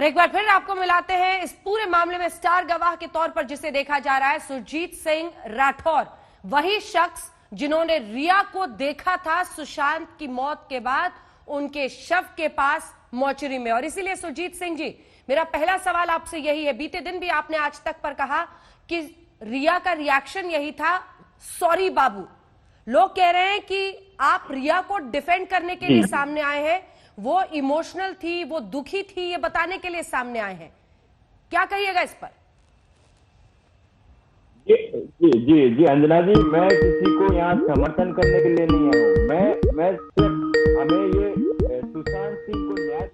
और एक बार फिर आपको मिलाते हैं इस पूरे मामले में स्टार गवाह के तौर पर जिसे देखा जा रहा है, सुरजीत सिंह राठौर, वही शख्स जिन्होंने रिया को देखा था सुशांत की मौत के बाद उनके शव के पास मोर्चरी में। और इसीलिए सुरजीत सिंह जी, मेरा पहला सवाल आपसे यही है, बीते दिन भी आपने आज तक पर कहा कि रिया का रिएक्शन यही था, सॉरी बाबू। लोग कह रहे हैं कि आप रिया को डिफेंड करने के लिए सामने आए हैं, वो इमोशनल थी, वो दुखी थी, ये बताने के लिए सामने आए हैं, क्या कहिएगा इस पर? जी अंजना जी, मैं किसी को यहाँ समर्थन करने के लिए नहीं आया हूँ। मैं सिर्फ हमें ये सुशांत सिंह को न्याय।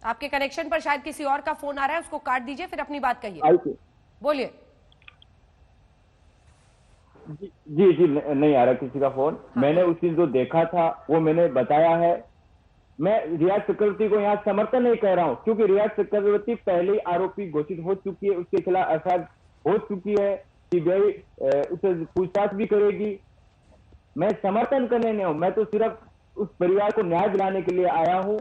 आपके कनेक्शन पर शायद किसी और का फोन आ रहा है, उसको काट दीजिए, फिर अपनी बात कहिए, बोलिए। जी नहीं आ रहा किसी का फोन। हाँ। मैंने उस दिन जो देखा था वो मैंने बताया है। मैं रिया चक्रवर्ती को यहाँ समर्थन नहीं कह रहा हूँ, क्योंकि रिया चक्रवर्ती पहले ही आरोपी घोषित हो चुकी है, उसके खिलाफ एफआईआर हो चुकी है, सीबीआई उसे पूछताछ भी करेगी। मैं समर्थन करने नहीं हूँ, मैं तो सिर्फ उस परिवार को न्याय दिलाने के लिए आया हूँ।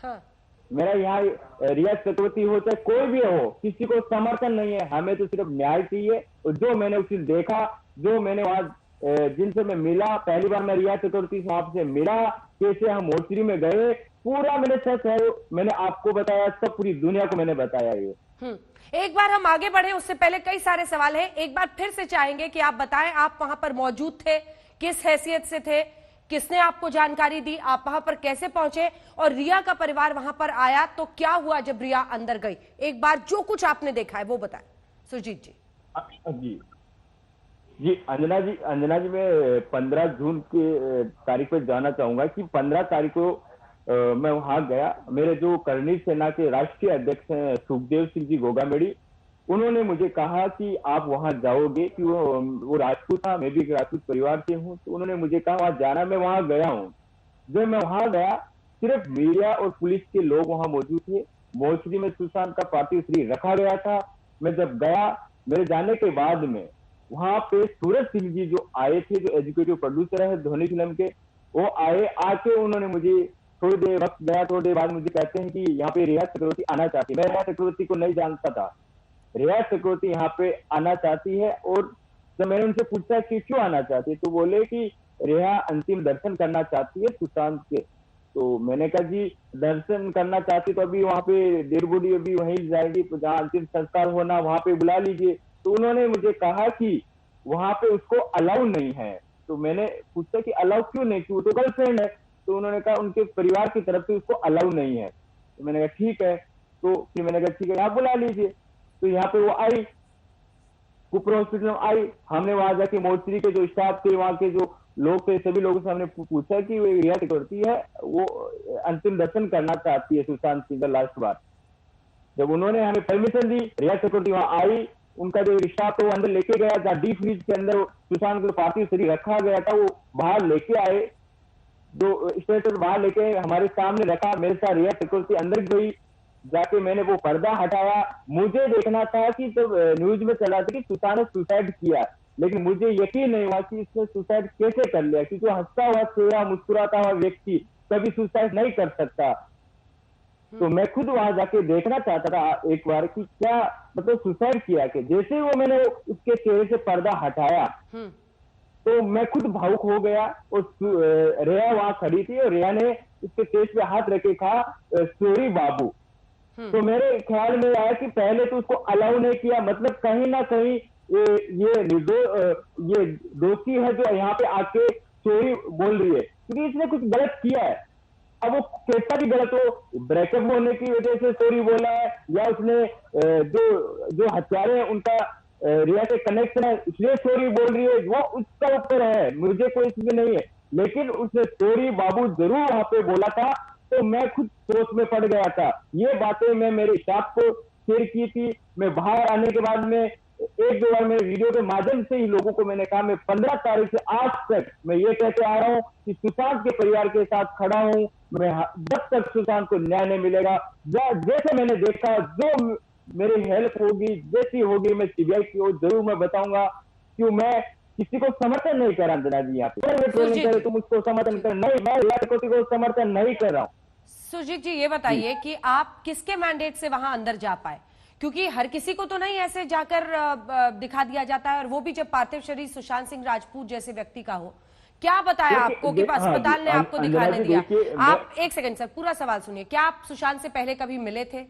हाँ। मेरा यहाँ रिया चक्रवर्ती हो चाहे कोई भी हो, किसी को समर्थन नहीं है, हमें तो सिर्फ न्याय चाहिए। और जो मैंने उस दिन देखा, जो मैंने वहां जिनसे मैं मिला, पहली बार मैं रिया चक्रवर्ती साहब से मिला, कैसे हम मोर्चरी में गए, पूरा मैंने सच है, मैंने आपको बताया, सब पूरी दुनिया को मैंने बताया ये। एक बार हम आगे बढ़े उससे पहले कई सारे सवाल हैं। एक बार फिर से चाहेंगे कि आप बताएं, आप वहां पर मौजूद थे, किस हैसियत से थे, किसने आपको जानकारी दी, आप वहां पर कैसे पहुंचे, और रिया का परिवार वहां पर आया तो क्या हुआ जब रिया अंदर गई? एक बार जो कुछ आपने देखा है वो बताएं सुरजीत जी। जी अंजना जी, मैं 15 जून की तारीख पर जाना चाहूंगा कि 15 तारीख को मैं वहां गया। मेरे जो करनी सेना के राष्ट्रीय अध्यक्ष हैं सुखदेव सिंह जी गोगामेड़ी, उन्होंने मुझे कहा कि आप वहां जाओगे, कि वो राजपूत था, मैं भी एक राजपूत परिवार से हूँ, तो उन्होंने मुझे कहा वहां जाना। मैं वहां गया हूँ। जब मैं वहां गया, सिर्फ मीडिया और पुलिस के लोग वहां मौजूद थे। मोर्चरी में सुशांत का पार्थिव शरीर रखा गया था। मैं जब गया, मेरे जाने के बाद में वहां पे सूरज सिंह जी जो आए थे, जो एजुकेटिव प्रोड्यूसर है ध्वनि फिल्म के, वो आए। आके उन्होंने मुझे थोड़ी देर वक्त गया, थोड़ी देर बाद मुझे कहते हैं कि यहाँ पे रिया चक्रवर्ती आना चाहती है। मैं रिया चक्रवर्ती को नहीं जानता था। रिया चक्रवर्ती यहाँ पे आना चाहती है, और जब मैंने उनसे पूछा कि क्यों आना चाहती है, तो बोले कि रिया अंतिम दर्शन करना चाहती है सुशांत के। तो मैंने कहा जी दर्शन करना चाहती तो अभी वहां पे डेड बॉडी अभी वहीं जाएगी, तो जहाँ अंतिम संस्कार होना वहां पे बुला लीजिए। तो उन्होंने मुझे कहा कि वहां पे उसको अलाउ नहीं है। तो मैंने पूछा कि अलाउ क्यों नहीं, क्यों, तो गर्लफ्रेंड है। तो उन्होंने कहा उनके परिवार की तरफ से उसको अलाउ नहीं है। तो मैंने कहा ठीक है। तो फिर मैंने कहा ठीक है, आप बुला लीजिए। तो यहाँ पे वो आई, कुपर हॉस्पिटल में आई। हमने वहां जाके मोर्चरी के जो स्टाफ थे, वहां के जो लोग थे, सभी लोगों से हमने पूछा कि वो रिया चक्रवर्ती है, वो अंतिम दर्शन करना चाहती है सुशांत सिंह का लास्ट बार। जब उन्होंने हमें परमिशन दी, रिया चक्रवर्ती वहां आई, उनका जो स्टाफ है वो अंदर लेके गया, जहाँ डीप फ्रीज के अंदर सुशांत का पार्थिव शरीर रखा गया था, वो बाहर लेके आए। जो स्टेटर बाहर लेके हमारे सामने रखा, मेरे साथ रिया चक्रवर्ती अंदर गई। जाके मैंने वो पर्दा हटाया। मुझे देखना था कि जब न्यूज में चला था कि सुशांत ने सुसाइड किया, लेकिन मुझे यकीन नहीं हुआ कि इसने सुसाइड कैसे कर लिया, क्योंकि हंसता हुआ चेहरा, मुस्कुराता हुआ व्यक्ति कभी सुसाइड नहीं कर सकता। तो मैं खुद वहां जाके देखना चाहता था एक बार कि क्या मतलब सुसाइड किया कि जैसे वो मैंने उसके चेहरे से पर्दा हटाया, तो मैं खुद भावुक हो गया। और रिया वहां खड़ी थी, और रिया ने उसके केस पे हाथ रखे कहा सॉरी बाबू। तो मेरे ख्याल में आया कि पहले तो उसको अलाउ नहीं किया, मतलब कहीं ना कहीं ये दोषी है जो यहाँ पे आके सॉरी बोल रही है, क्योंकि इसने कुछ गलत किया है। अब वो कैसा भी गलत हो, ब्रेकअप होने की वजह से सॉरी बोला है, या उसने जो हत्यारे हैं उनका रिया से कनेक्शन है इसलिए सॉरी बोल रही है, वो उसका ऊपर है, मुझे कोई इसमें नहीं है। लेकिन उसने सॉरी बाबू जरूर वहां पे बोला था। तो मैं खुद सोच में पड़ गया था। ये बातें मैं मेरे स्टाफ को शेयर की थी। मैं बाहर आने के बाद में एक दो बार मेरे वीडियो के माध्यम से ही लोगों को मैंने कहा, मैं 15 तारीख से आज तक मैं ये कहते आ रहा हूं कि सुशांत के परिवार के साथ खड़ा हूं। मैं जब तक सुशांत को न्याय नहीं मिलेगा, जैसे मैंने देखा, जो मेरी हेल्प होगी, जैसी होगी, मैं सीबीआई की ओर जरूर मैं बताऊंगा। क्यों मैं किसी को समर्थन नहीं कर रहा अंजना जी। यहाँ पे ट्रोलिंग करे तुम उसको समर्थन कर, नहीं, मैं रिया चक्रवर्ती को समर्थन नहीं कर रहा हूँ। सुरजीत जी ये बताइए कि आप किसके मैंडेट से वहां अंदर जा पाए, क्योंकि हर किसी को तो नहीं ऐसे जाकर दिखा दिया जाता है, और वो भी जब पार्थिव शरीर सुशांत सिंह राजपूत जैसे व्यक्ति का हो। क्या बताया आपको कि अस्पताल ने आपको दिखाने दिया? आप एक सेकंड सर, पूरा सवाल सुनिए। क्या आप सुशांत से पहले कभी मिले थे?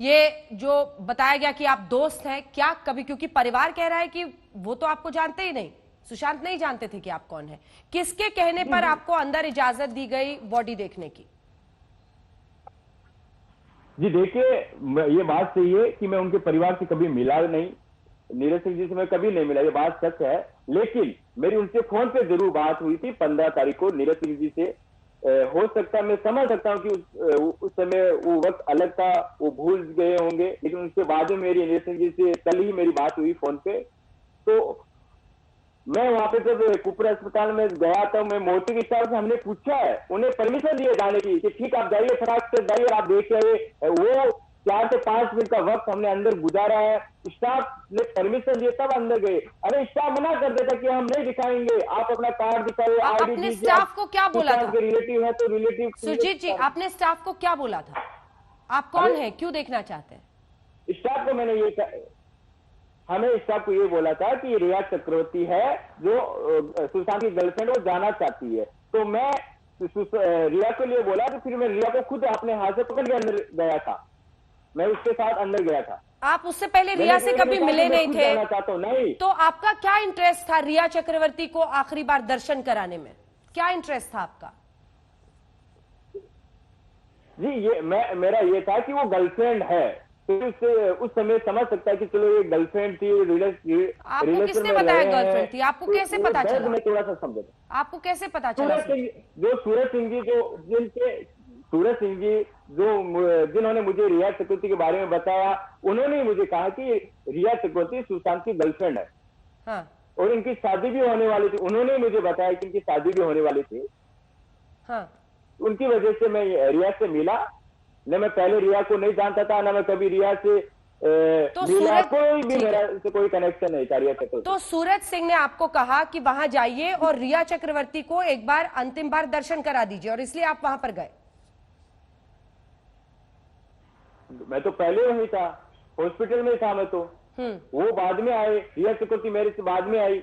ये जो बताया गया कि आप दोस्त हैं, क्या कभी, क्योंकि परिवार कह रहा है कि वो तो आपको जानते ही नहीं, सुशांत नहीं जानते थे कि आप कौन है, किसके कहने पर आपको अंदर इजाजत दी गई बॉडी देखने की? जी देखिए, ये बात सही है कि मैं उनके परिवार से कभी मिला नहीं, नीरज सिंह जी से मैं कभी नहीं मिला, ये बात सच है। लेकिन मेरी उनसे फोन पे जरूर बात हुई थी 15 तारीख को नीरज सिंह जी से। हो सकता है, मैं समझ सकता हूँ कि उस समय वो वक्त अलग था, वो भूल गए होंगे, लेकिन उसके बाद में मेरी नीरज सिंह जी से कल ही मेरी बात हुई फोन पे। तो मैं वहां पे जब कुपर अस्पताल में गया था, मैं मोती के स्टाफ से हमने पूछा है, उन्हें परमिशन दिए जाने की कि ठीक आप जाइए, फटाक से जाइए, आप देख रहे। वो 4 से 5 मिनट का वक्त हमने अंदर गुजारा है, स्टाफ ने परमिशन दिए तब अंदर गए। अरे स्टाफ मना कर देता कि हम नहीं दिखाएंगे, आप अपना कार्ड दिखाओ, आईडी अपने दीजिए। स्टाफ को क्या बोला था? रिलेटिव है तो रिलेटिव। सुरजीत जी, आपने स्टाफ को क्या बोला था? आप कौन है, क्यों देखना चाहते हैं? स्टाफ को मैंने हमें स्टाफ को ये बोला था कि रिया चक्रवर्ती है जो सुशांत की गर्लफ्रेंड, वो जाना चाहती है। तो मैं रिया के लिए बोला, तो फिर मैं रिया को खुद अपने हाथ से पकड़ के अंदर गया था, मैं उसके साथ अंदर गया था। आप उससे पहले रिया से कभी मिले नहीं थे? नहीं। तो आपका क्या इंटरेस्ट था रिया चक्रवर्ती को आखिरी बार दर्शन कराने में? क्या इंटरेस्ट था आपका? जी ये मेरा ये था कि वो गर्लफ्रेंड है, तो उस समय समझ सकता है कि चलो ये गर्लफ्रेंड थी, आपको किसने बताया गर्लफ्रेंड थी? आपको कैसे पता चला? मैं थोड़ा सा समझा, आपको कैसे पता चला? सूरज सिंह जी जिन्होंने मुझे रिया चक्रवर्ती के बारे में बताया, उन्होंने मुझे कहा कि रिया चक्रवर्ती सुशांत की गर्लफ्रेंड है। हाँ। और इनकी शादी भी होने वाली थी, उन्होंने मुझे बताया कि इनकी शादी भी होने वाली थी। हाँ। उनकी वजह से मैं रिया से मिला। न मैं पहले रिया को नहीं जानता था, ना मैं कभी रिया से मिला, कोई भी मेरा से कोई कनेक्शन नहीं था रिया चक्रवर्ती। तो सूरज सिंह ने आपको कहा कि वहां जाइए और रिया चक्रवर्ती को एक बार अंतिम बार दर्शन करा दीजिए, और इसलिए आप वहां पर गए? मैं तो पहले वहीं था, हॉस्पिटल में था मैं तो। वो बाद में आए, रिया चक्रवर्ती मेरे से बाद में आई।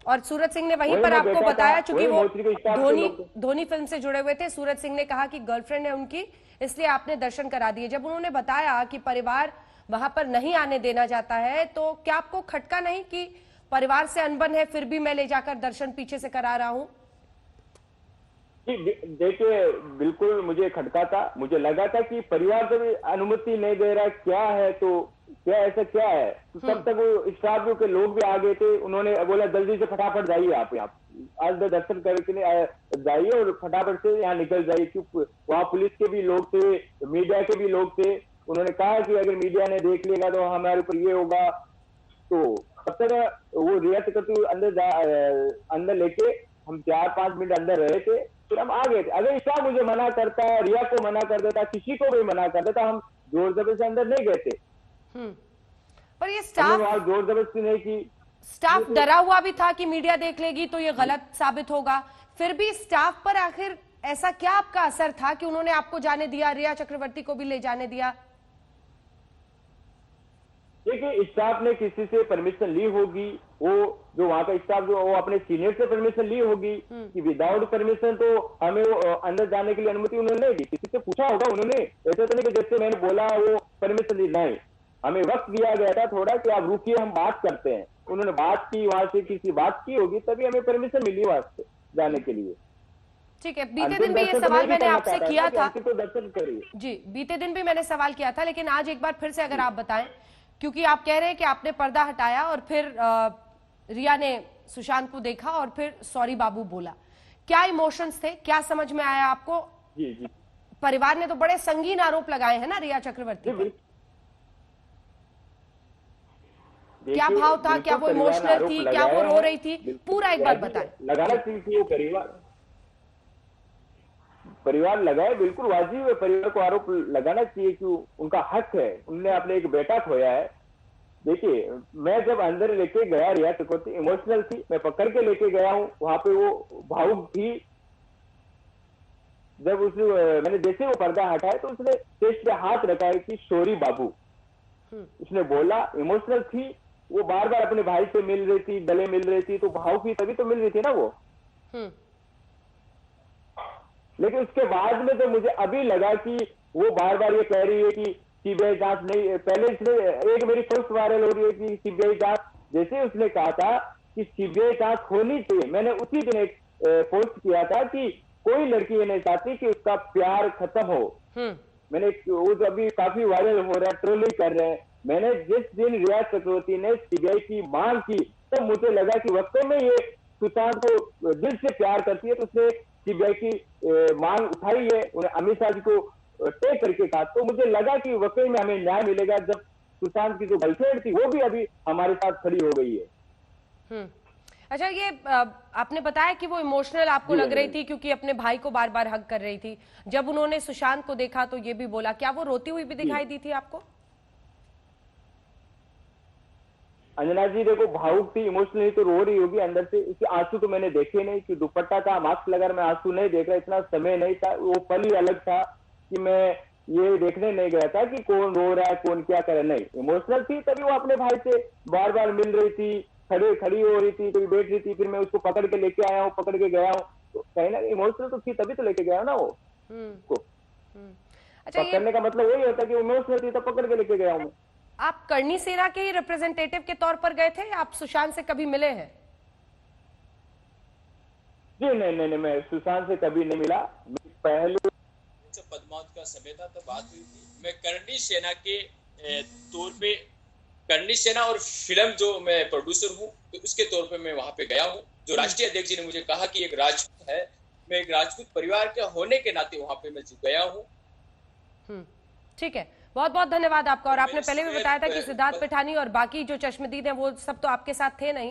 और सूरज सिंह ने वहीं पर आपको बताया, चूंकि वो धोनी फिल्म से जुड़े हुए थे, सूरज सिंह ने कहा कि गर्लफ्रेंड है उनकी, इसलिए आपने दर्शन करा दिए। जब उन्होंने बताया कि परिवार वहां पर नहीं आने देना चाहता है, तो क्या आपको खटका नहीं कि परिवार से अनबन है, फिर भी मैं ले जाकर दर्शन पीछे से करा रहा हूं? देखिए, बिल्कुल मुझे खटका था, मुझे लगा था कि परिवार से भी अनुमति नहीं दे रहा, क्या है, तो क्या ऐसा क्या है। तो तब तक वो स्टाफ के लोग भी आ गए थे, उन्होंने बोला जल्दी से फटाफट जाइए, आप यहाँ आज दर्शन करके जाइए और फटाफट से यहाँ निकल जाइए, क्योंकि वहाँ पुलिस के भी लोग थे, मीडिया के भी लोग थे। उन्होंने कहा कि अगर मीडिया ने देख लेगा तो हमारे ऊपर ये होगा। तो तब तक वो रिया चक्रवर्ती अंदर लेके हम 4-5 मिनट अंदर रहे थे, फिर हम आ गए थे। अगर स्टाफ मुझे मना करता, रिया को मना कर देता, किसी को भी मना कर देता, हम जोर जबरदस्ती अंदर नहीं गए थे। पर ये स्टाफ जोर जबरदस्ती नहीं की। स्टाफ डरा हुआ भी था कि मीडिया देख लेगी तो ये गलत साबित होगा, फिर भी स्टाफ पर आखिर ऐसा क्या आपका असर था कि उन्होंने आपको जाने दिया, रिया चक्रवर्ती को भी ले जाने दिया? देखिए, स्टाफ ने किसी से परमिशन ली होगी, वो जो वहां का स्टाफ जो वो अपने सीनियर से परमिशन ली होगी कि विदाउट परमिशन तो हमें वो अंदर जाने के लिए अनुमति उन्होंने नहीं दी। किसी से पूछा होगा उन्होंने, ऐसा तो नहीं कि जैसे मैंने बोला वो परमिशन दी, नहीं, हमें वक्त दिया गया था थोड़ा कि आप रुकिए, हम बात करते हैं। उन्होंने बात की, वहां से किसी बात की होगी, तभी हमें परमिशन मिली वहां से जाने के लिए। ठीक है, बीते दिन भी ये सवाल मैंने आपसे किया था। तो दर्शन करिए जी, बीते दिन भी मैंने सवाल किया था, लेकिन आज एक बार फिर से अगर आप बताएं, क्योंकि आप कह रहे हैं कि आपने पर्दा हटाया और फिर रिया ने सुशांत को देखा और फिर सॉरी बाबू बोला, क्या इमोशंस थे, क्या समझ में आया आपको? जी। परिवार ने तो बड़े संगीन आरोप लगाए हैं ना रिया चक्रवर्ती पर। क्या भाव था, क्या वो इमोशनल थी, क्या वो रो रही थी, पूरा एक बार बताएं। लगाना चाहिए वो परिवार लगाए, बिल्कुल वाजिब है, परिवार को आरोप लगाना चाहिए कि उनका हक है, उनने अपने एक बेटा खोया है, देखिए, मैं जब अंदर लेके गया रिया चक्रवर्ती इमोशनल थी, मैं पकड़ के लेके गया हूँ, वहां पे वो भावुक थी। जब उस मैंने जैसे वो पर्दा हटाया तो उसने चेस्ट पे हाथ रखा है कि शोरी बाबू, उसने बोला, इमोशनल थी वो, बार बार अपने भाई से मिल रही थी, गले मिल रही थी, तो भावुक थी, तभी तो मिल रही थी ना वो। लेकिन उसके बाद में तो मुझे अभी लगा कि वो बार बार ये कह रही है कि सीबीआई जांच नहीं, पहले इसने एक मेरी पोस्ट वायरल हो रही है कि सीबीआई जांच, जैसे उसने कहा था कि सीबीआई जांच होनी चाहिए, मैंने उसी दिन एक पोस्ट किया था कि कोई लड़की ये नहीं चाहती कि उसका प्यार खत्म हो। मैंने वो जो अभी काफी वायरल हो रहा है, ट्रोलिंग कर रहे हैं, मैंने जिस दिन रिया चक्रवर्ती ने सीबीआई की मांग की तो मुझे लगा कि वास्तव में ये सुशांत को दिल से प्यार करती है, तो उसने सीबीआई की मांग उठाई है, उन्हें अमित शाह जी को टेक करके कहा, तो मुझे लगा कि वाकई में हमें न्याय मिलेगा। जब सुशांत की जो गर्लफ्रेंड थी वो भी अभी हमारे साथ खड़ी हो गई है। अच्छा, ये आपने बताया कि वो इमोशनल आपको लग रही थी क्योंकि अपने भाई को बार बार हग कर रही थी। जब उन्होंने सुशांत को देखा तो ये भी बोला, क्या वो रोती हुई भी दिखाई दी थी आपको? अंजना जी देखो, भावुक थी, इमोशनली तो रो रही होगी अंदर से, इसके आंसू तो मैंने देखे नहीं कि दुपट्टा था, मास्क लगा, मैं आंसू नहीं देख रहा, इतना समय नहीं था, वो पल ही अलग था कि मैं ये देखने नहीं गया था कि कौन रो रहा है, कौन क्या कर रहा है। नहीं, इमोशनल थी तभी वो अपने भाई से बार बार मिल रही थी, खड़ी हो रही थी, कभी बैठ रही थी, फिर मैं उसको पकड़ के लेके आया हूँ, पकड़ के गया हूँ, तो कहीं ना इमोशनल तो थी तभी तो लेके गया ना वो को। अच्छा, पकड़ने का मतलब वही होता है कि इमोशनल थी तो पकड़ के लेके गया हूँ। आप करणी सेना के ही रिप्रेजेंटेटिव के तौर पर गए थे या आप सुशांत से कभी मिले हैं? जी नहीं, मैं सुशांत से कभी नहीं मिला। पहले पद्मावत का समय था तब बात हुई थी। मैं करणी सेना के तौर पे, करणी सेना और फिल्म जो मैं प्रोड्यूसर हूँ तो उसके तौर पे मैं वहां पे गया हूँ। जो राष्ट्रीय अध्यक्ष जी ने मुझे कहा कि एक राजपूत है, मैं एक राजपूत परिवार के होने के नाते वहां पे मैं गया हूँ। ठीक है, बहुत बहुत धन्यवाद आपका। और आपने पहले भी बताया था कि सिद्धार्थ पिठानी और बाकी जो चश्मदीद हैं वो सब तो आपके साथ थे नहीं।